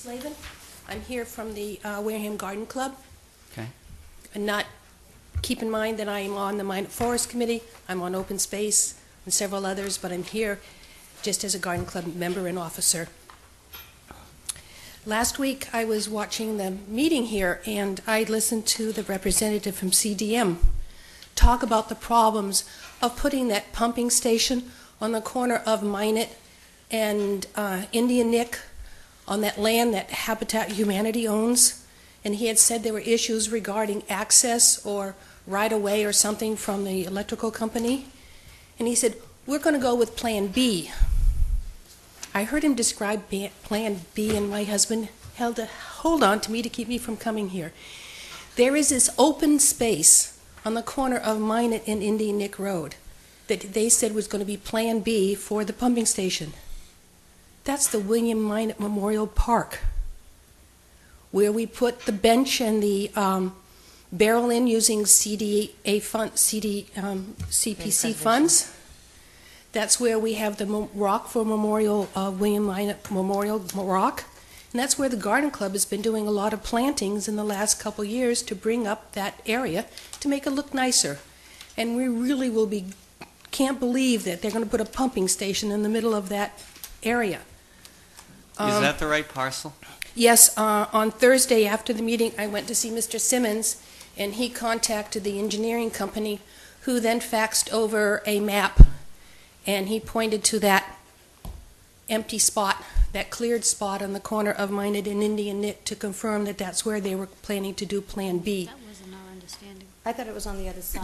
Slavin. I'm here from the Wareham Garden Club. Okay. And keep in mind that I am on the Minot Forest Committee, I'm on Open Space, and several others, but I'm here just as a Garden Club member and officer. Last week I was watching the meeting here, and I listened to the representative from CDM talk about the problems of putting that pumping station on the corner of Minot and Indian Nick on that land that Habitat Humanity owns. And he had said there were issues regarding access or right-of-way or something from the electrical company. And he said, we're going to go with Plan B. I heard him describe Plan B, and my husband held a hold on to me to keep me from coming here. There is this open space on the corner of Minot and Indian Nick Road that they said was going to be Plan B for the pumping station. That's the William Minot Memorial Park, where we put the bench and the barrel in using CPC funds. That's where we have the rock for Memorial William Minot Memorial Rock, and that's where the Garden Club has been doing a lot of plantings in the last couple years to bring up that area to make it look nicer. And we really can't believe that they're going to put a pumping station in the middle of that area. Is that the right parcel? Yes. On Thursday after the meeting, I went to see Mr. Simmons, and he contacted the engineering company, who then faxed over a map, and he pointed to that empty spot, that cleared spot on the corner of Minot and Indian Nick to confirm that that's where they were planning to do Plan B. That wasn't our understanding. I thought it was on the other side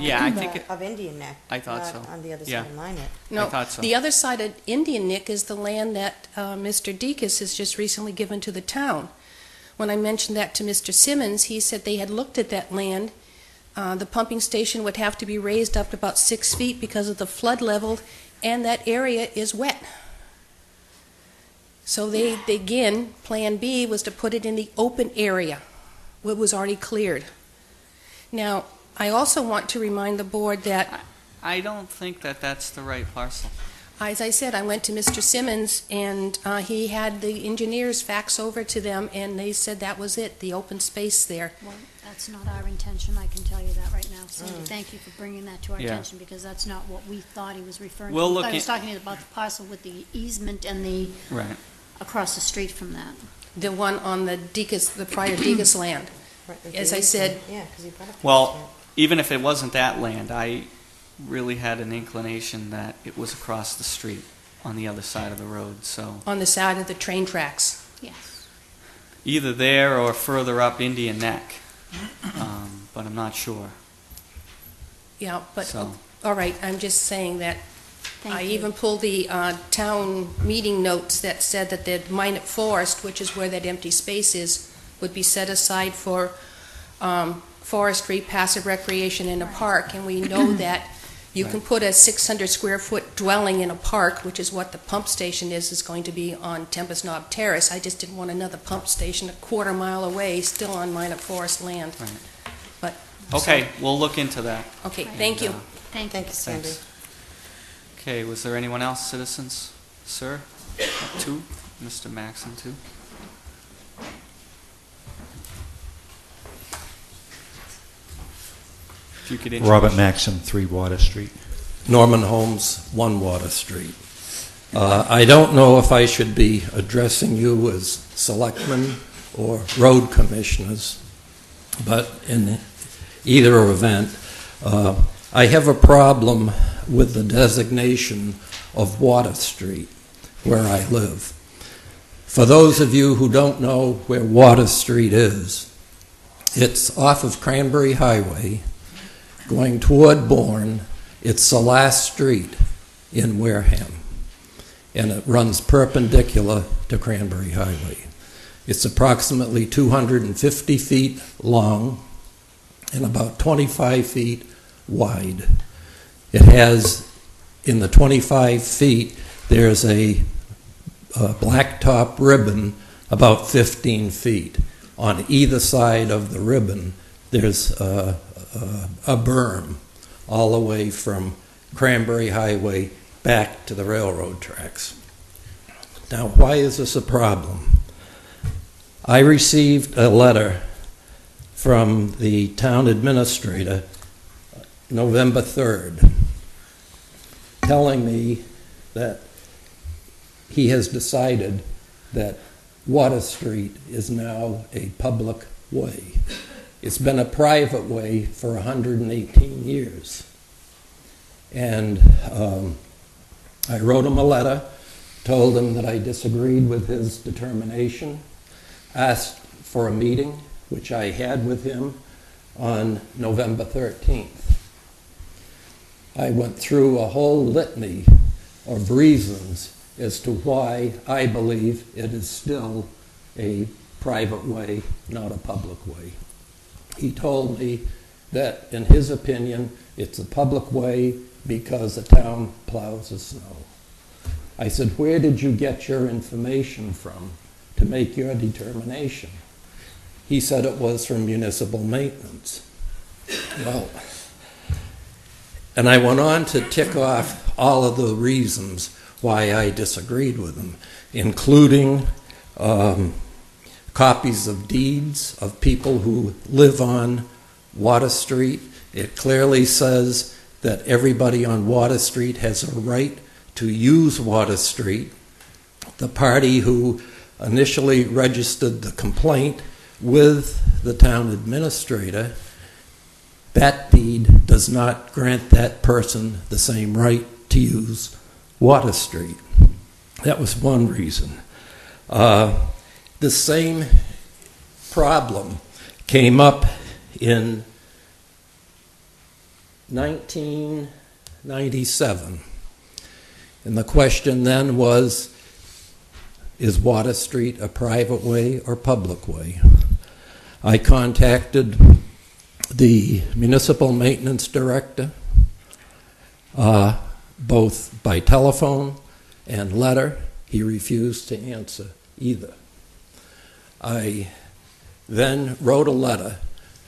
of Indian Neck. I thought so. On the other side of Minot. No, I thought so. The other side of Indian Nick is the land that Mr. Deacus has just recently given to the town. When I mentioned that to Mr. Simmons, he said they had looked at that land. The pumping station would have to be raised up to about 6 feet because of the flood level, and that area is wet. So they again, Plan B was to put it in the open area, what was already cleared. Now, I also want to remind the board that I don't think that that's the right parcel. as I said, I went to Mr. Simmons, and he had the engineers fax over to them, and they said that was it, the open space there. Well, that's not our intention, I can tell you that right now. Sandy, thank you for bringing that to our attention, because that's not what we thought he was referring to. I was talking about the parcel with the easement and the across the street from that. The one on the prior Deacus land. As I said, well, even if it wasn't that land, I really had an inclination that it was across the street on the other side of the road. So on the side of the train tracks. Yes. Either there or further up Indian Neck, but I'm not sure. Yeah, but so. All right. I'm just saying that. Thank you. Even pulled the town meeting notes that said that the Minot Forest, which is where that empty space is, would be set aside for forestry, passive recreation in a park. And we know that you can put a 600-square-foot dwelling in a park, which is what the pump station is going to be on Tempest Knob Terrace. I just didn't want another pump station a quarter mile away, still on Minot Forest land. Right. But okay, we'll look into that. Okay, thank you. Thank you, Sandy. Thanks. Okay, was there anyone else, citizens? Sir? Two? Mr. Maxon, too? If you could introduce. Robert Maxon, 3 Water Street. Norman Holmes, 1 Water Street. I don't know if I should be addressing you as selectmen or road commissioners, but in either event, I have a problem with the designation of Water Street where I live. For those of you who don't know where Water Street is, it's off of Cranberry Highway going toward Bourne. It's the last street in Wareham, and it runs perpendicular to Cranberry Highway. It's approximately 250 feet long and about 25 feet wide. It has, in the 25 feet, there's a blacktop ribbon about 15 feet. On either side of the ribbon, there's a berm all the way from Cranberry Highway back to the railroad tracks. Now, why is this a problem? I received a letter from the town administrator November 3rd telling me that he has decided that Water Street is now a public way. It's been a private way for 118 years. And I wrote him a letter, told him that I disagreed with his determination, asked for a meeting, which I had with him on November 13th. I went through a whole litany of reasons as to why I believe it is still a private way, not a public way. He told me that, in his opinion, it's a public way because the town plows the snow. I said, where did you get your information from to make your determination? He said it was from municipal maintenance. Well, and I went on to tick off all of the reasons why I disagreed with him, including copies of deeds of people who live on Water Street. It clearly says that everybody on Water Street has a right to use Water Street. The party who initially registered the complaint with the town administrator, that deed does not grant that person the same right to use Water Street. That was one reason. The same problem came up in 1997. And the question then was, is Water Street a private way or public way? I contacted the municipal maintenance director, both by telephone and letter. He refused to answer either. I then wrote a letter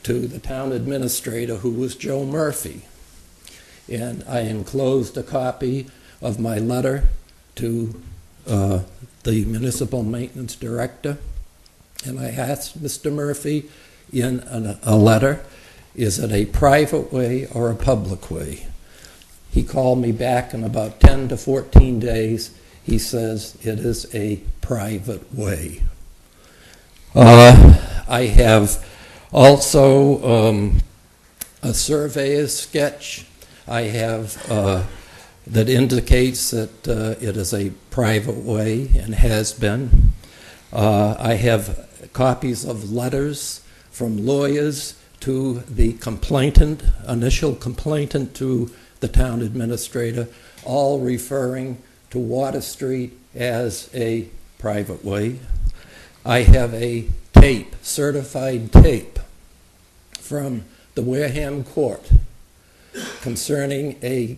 to the town administrator, who was Joe Murphy, and I enclosed a copy of my letter to the municipal maintenance director, and I asked Mr. Murphy in a letter, is it a private way or a public way? He called me back in about 10 to 14 days. He says it is a private way. I have also a surveyor's sketch I have that indicates that it is a private way and has been. I have copies of letters from lawyers to the complainant, initial complainant to the town administrator, all referring to Water Street as a private way. I have a tape, certified tape, from the Wareham court concerning a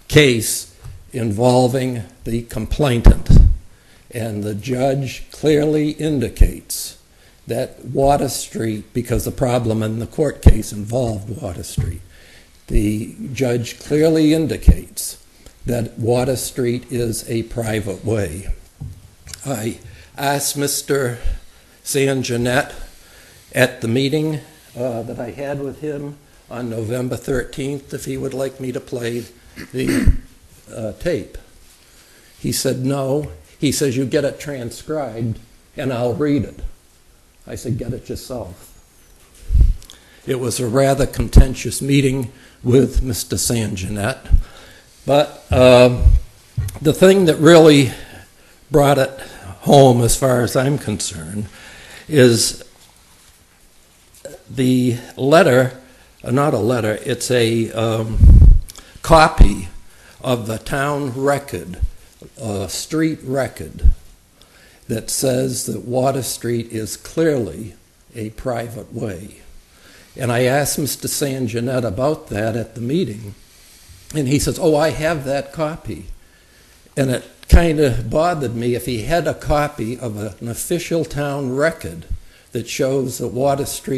case involving the complainant. And the judge clearly indicates that Water Street, because the problem in the court case involved Water Street, the judge clearly indicates that Water Street is a private way. I asked Mr. Sanjanet at the meeting that I had with him on November 13th if he would like me to play the tape. He said no. He says, you get it transcribed and I'll read it. I said, get it yourself. It was a rather contentious meeting with Mr. Sanjanet, but the thing that really brought it home, as far as I'm concerned, is the letter, not a letter, it's a copy of the town record, street record, that says that Water Street is clearly a private way. And I asked Mr. Sanjanet about that at the meeting, and he says, oh, I have that copy. And it kind of bothered me if he had a copy of an official town record that shows that Water Street